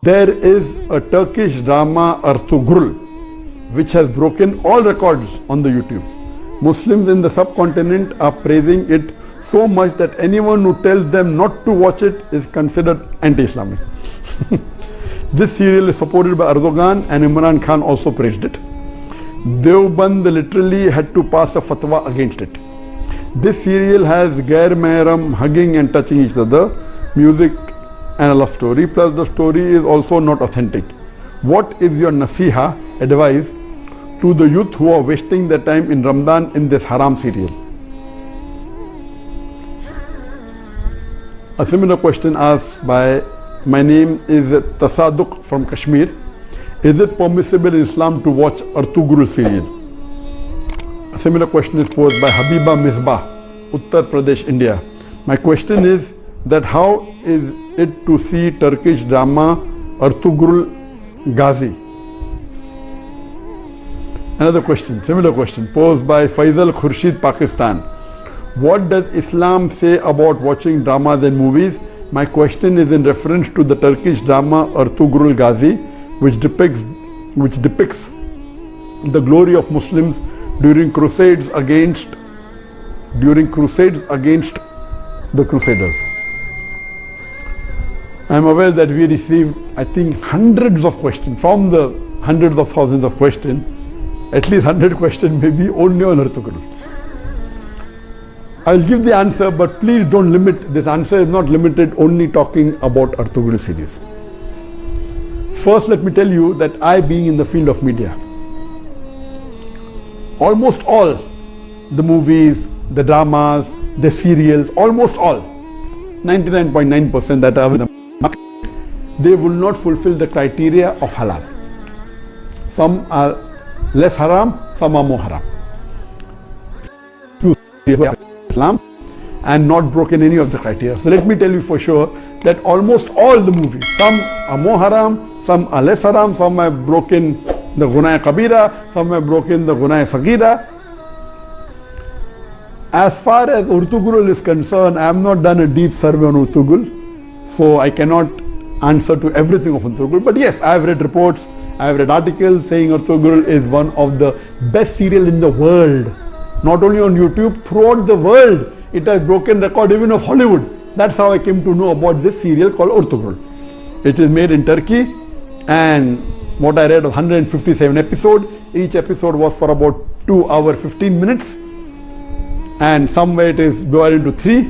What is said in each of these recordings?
There is a Turkish drama Ertugrul which has broken all records on the YouTube. Muslims in the subcontinent are praising it so much that anyone who tells them not to watch it is considered anti-Islamic. This serial is supported by Erdogan, and Imran Khan also praised it. Deoband literally had to pass a fatwa against it. This serial has Gair Mehram hugging and touching each other, music and a love story, plus the story is also not authentic. What is your nasiha, advice, to the youth who are wasting their time in Ramadan in this Haram serial? A similar question asked by, my name is Tasaduk from Kashmir. Is it permissible in Islam to watch Ertugrul serial? A similar question is posed by Habiba Misbah, Uttar Pradesh, India. My question is that how is it to see Turkish drama Ertugrul Ghazi? Another question, similar question posed by Faisal Khurshid, Pakistan. What does Islam say about watching dramas and movies? My question is in reference to the Turkish drama Ertugrul Ghazi, which depicts the glory of Muslims during crusades against the Crusaders. I am aware that we received, I think, hundreds of questions from the hundreds of thousands of questions. At least 100 questions maybe only on Ertugrul. I will give the answer, but please don't limit. This answer is not limited only talking about Ertugrul series. First, let me tell you that I, being in the field of media, almost all the movies, the dramas, the serials, almost all, 99.9% that are in the market, they will not fulfill the criteria of halal. Some are less haram, some are more haram. Islam and not broken any of the criteria. So let me tell you for sure that almost all the movies, some are more haram, some are less haram, some have broken the Gunaya Kabira, some have broken the Gunaya Sagira. As far as Ertugrul is concerned, I have not done a deep survey on Ertugrul, so I cannot answer to everything of Ertugrul. But yes, I have read reports, I have read articles saying Ertugrul is one of the best serial in the world. Not only on YouTube, throughout the world, it has broken record even of Hollywood. That's how I came to know about this serial called Ertugrul. It is made in Turkey, and what I read of 157 episodes. Each episode was for about 2 hours 15 minutes, and somewhere it is divided into 3.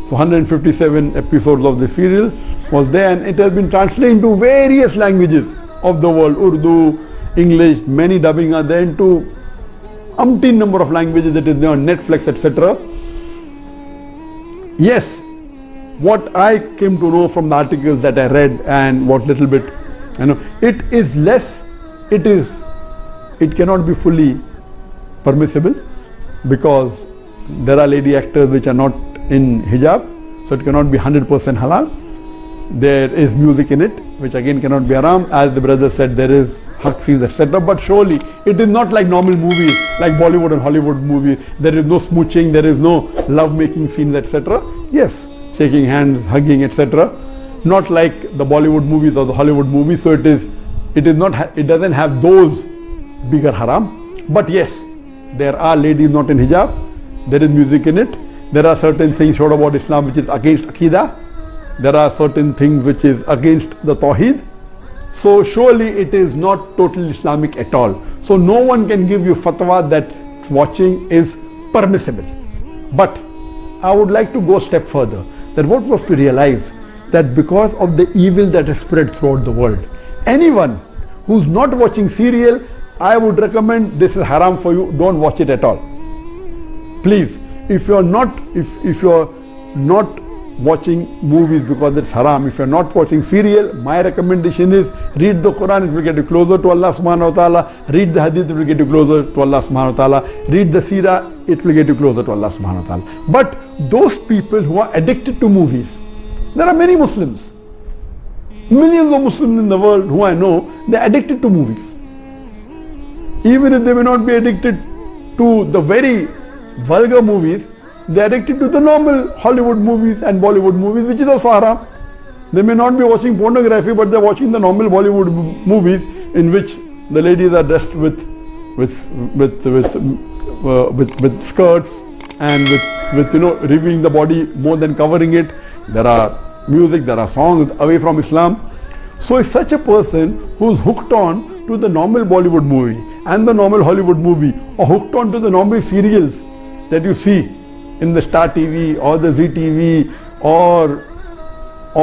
So 157 episodes of the serial was there, and it has been translated into various languages of the world, Urdu, English, many dubbing are there into umpteen number of languages that is there on Netflix, etc. Yes, what I came to know from the articles that I read and what little bit, it is less, it cannot be fully permissible because there are lady actors which are not in hijab, so it cannot be 100% halal. There is music in it, which again cannot be haram. As the brother said, there is haq scenes, etc. But surely it is not like normal movies, like Bollywood and Hollywood movies. There is no smooching, there is no love-making scenes, etc. Yes, shaking hands, hugging, etc. Not like the Bollywood movies or the Hollywood movies. So it doesn't have those bigger haram. But yes, there are ladies not in hijab. There is music in it. There are certain things showed about Islam which is against Aqidah. There are certain things which is against the Tawheed. So surely it is not totally Islamic at all. So no one can give you fatwa that watching is permissible. But I would like to go a step further, that what we have to realize that because of the evil that is spread throughout the world, anyone who's not watching serial, I would recommend this is haram for you, don't watch it at all. Please, if you're not watching movies because it's haram, if you're not watching serial, my recommendation is read the Quran, it will get you closer to Allah subhanahu wa ta'ala. Read the hadith, it will get you closer to Allah subhanahu wa ta'ala. Read the seerah, it will get you closer to Allah subhanahu wa ta'ala. But those people who are addicted to movies, there are many Muslims, millions of Muslims in the world who I know, they're addicted to movies. Even if they may not be addicted to the very vulgar movies, they are addicted to the normal Hollywood movies and Bollywood movies, which is also haram. They may not be watching pornography, but they're watching the normal Bollywood movies in which the ladies are dressed with skirts and with revealing the body more than covering it. There are music, there are songs away from Islam. So if such a person who's hooked on to the normal Bollywood movie and the normal Hollywood movie, or hooked on to the normal serials that you see in the Star TV or the Zee TV or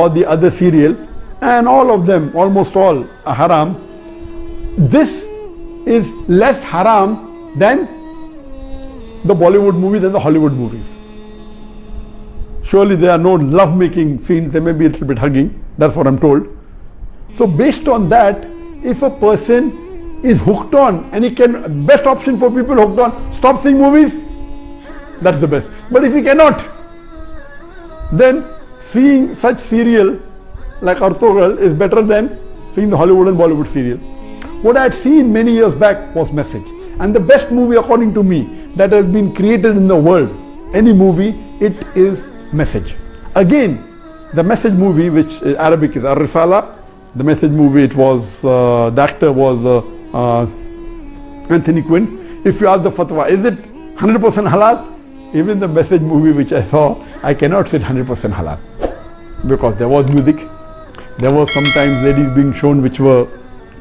the other serial, and all of them, almost all, are haram, this is less haram than the Bollywood movies and the Hollywood movies. Surely there are no love-making scenes, there may be a little bit hugging, that's what I'm told. So based on that, if a person is hooked on, and he can, best option for people hooked on, stop seeing movies, that's the best. But if he cannot, then seeing such serial like Ertugral is better than seeing the Hollywood and Bollywood serial. What I had seen many years back was Message. And the best movie according to me that has been created in the world, any movie, it is Message. Again, the Message movie, which Arabic is Ar-Risala, the Message movie, it was, the actor was Anthony Quinn. If you ask the fatwa, is it 100% halal? Even the Message movie which I saw, I cannot say 100% halal. Because there was music, there was sometimes ladies being shown which were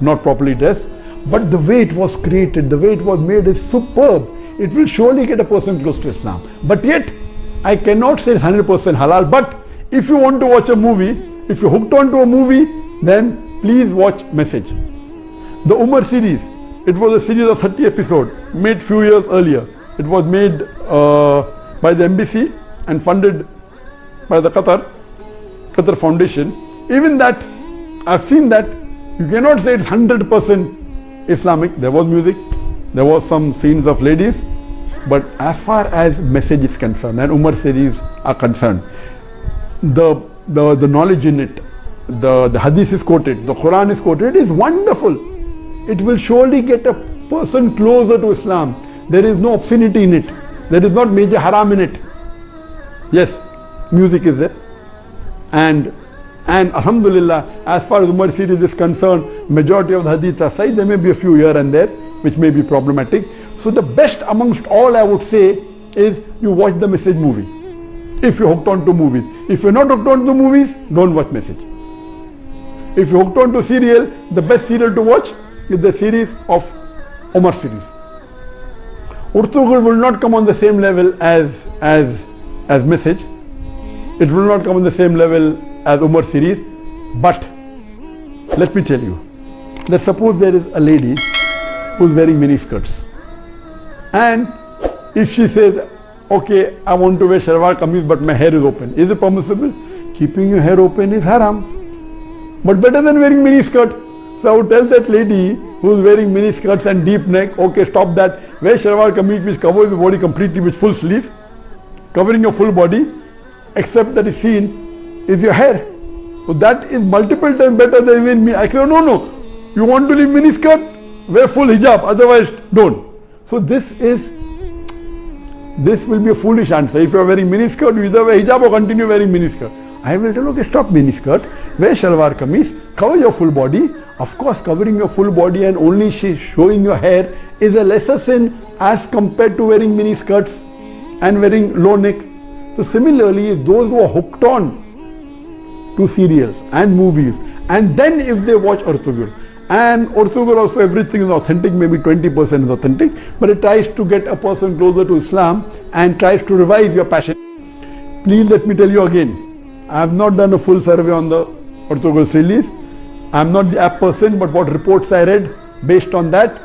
not properly dressed, but the way it was created, the way it was made is superb. It will surely get a person close to Islam. But yet, I cannot say 100% halal. But if you want to watch a movie, if you're hooked on to a movie, then please watch Message. The Umar series, it was a series of 30 episodes, made few years earlier. It was made by the embassy and funded by the Qatar Foundation. Even that, I've seen that, you cannot say it's 100% Islamic. There was music, there was some scenes of ladies, but as far as Message is concerned and Umar series are concerned, the knowledge in it, the hadith is quoted, the Quran is quoted, it is wonderful. It will surely get a person closer to Islam. There is no obscenity in it. There is not major haram in it. Yes, music is there. And Alhamdulillah, as far as Umar series is concerned, majority of the hadiths are sahih. There may be a few here and there which may be problematic. So the best amongst all I would say is you watch the Message movie. If you're hooked on to movies. If you're not hooked on to movies, don't watch Message. If you're hooked on to serial, the best serial to watch is the series of Umar series. Ertugral will not come on the same level as Message. It will not come on the same level as Umar series. But let me tell you that suppose there is a lady who is wearing mini skirts, and if she says, okay, I want to wear shalwar kameez but my hair is open, is it permissible? Keeping your hair open is haram, but better than wearing mini skirt. So I would tell that lady who is wearing mini skirts and deep neck, okay, stop that. Wear shalwar kameez which covers the body completely with full sleeve, covering your full body, except that is seen is your hair. So that is multiple times better than even me. I say, no, you want to leave mini skirt, wear full hijab, otherwise don't. So this will be a foolish answer. If you are wearing mini skirt, you either wear hijab or continue wearing mini skirt. I will tell, okay, stop mini skirt, wear shalwar kameez, cover your full body. Of course, covering your full body and only showing your hair is a lesser sin as compared to wearing mini skirts and wearing low neck. So similarly, if those who are hooked on to serials and movies, and then if they watch Ertugral, and Ertugral also everything is authentic, maybe 20% is authentic, but it tries to get a person closer to Islam and tries to revive your passion. Please let me tell you again, I have not done a full survey on the Ertugral's release. I am not the app person, but what reports I read, based on that,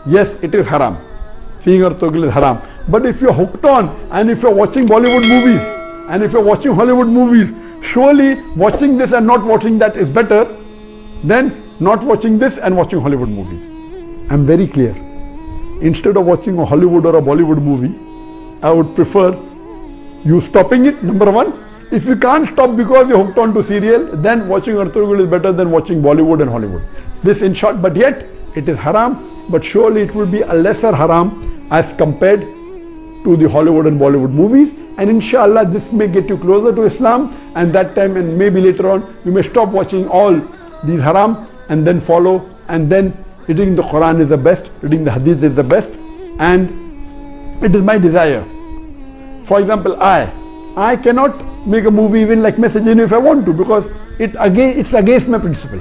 yes, it is haram. Seeing Ertugral is haram. But if you are hooked on, and if you are watching Bollywood movies, and if you are watching Hollywood movies, surely watching this and not watching that is better than not watching this and watching Hollywood movies. I am very clear. Instead of watching a Hollywood or a Bollywood movie, I would prefer you stopping it, number one. If you can't stop because you're hooked on to serial, then watching Ertugral is better than watching Bollywood and Hollywood. This in short, but yet it is haram, but surely it will be a lesser haram as compared to the Hollywood and Bollywood movies, and inshallah this may get you closer to Islam, and that time and maybe later on you may stop watching all these haram and then follow, and then reading the Quran is the best, reading the Hadith is the best. And it is my desire. For example, I cannot make a movie even like Message if I want to, because it's against my principle.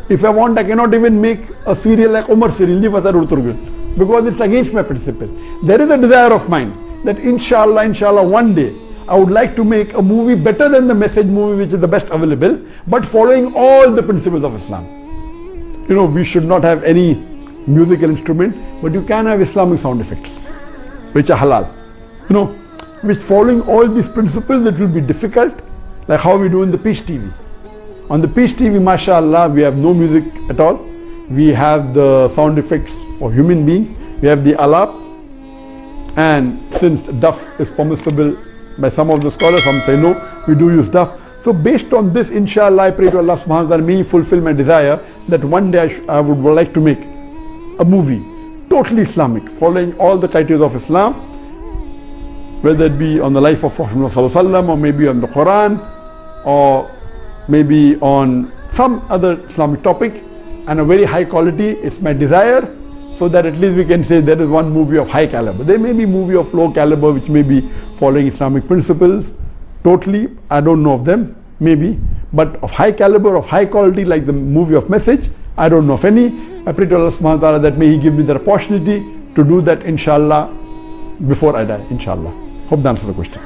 If I want, I cannot even make a serial like Umar serial, Ertugral, because it's against my principle. There is a desire of mine that inshallah one day I would like to make a movie better than the Message movie, which is the best available, but following all the principles of Islam. You know, we should not have any musical instrument, but you can have Islamic sound effects, which are halal. You know, which following all these principles, it will be difficult, like how we do in the Peace TV. On the Peace TV, mashallah, we have no music at all. We have the sound effects of human being. We have the alap. And since duff is permissible by some of the scholars, some say no, we do use duff. So based on this, inshallah, I pray to Allah subhanahu wa ta'ala, may He fulfill my desire that one day I would like to make a movie, totally Islamic, following all the criteria of Islam, whether it be on the life of Prophet ﷺ, or maybe on the Quran, or maybe on some other Islamic topic, and a very high quality. It's my desire, so that at least we can say there is one movie of high caliber. There may be movie of low caliber which may be following Islamic principles totally, I don't know of them, maybe, but of high caliber, of high quality, like the movie of Message, I don't know of any. I pray to Allah subhanahu wa ta'ala that may He give me the opportunity to do that, inshallah, before I die, inshallah. Hope that answers the question.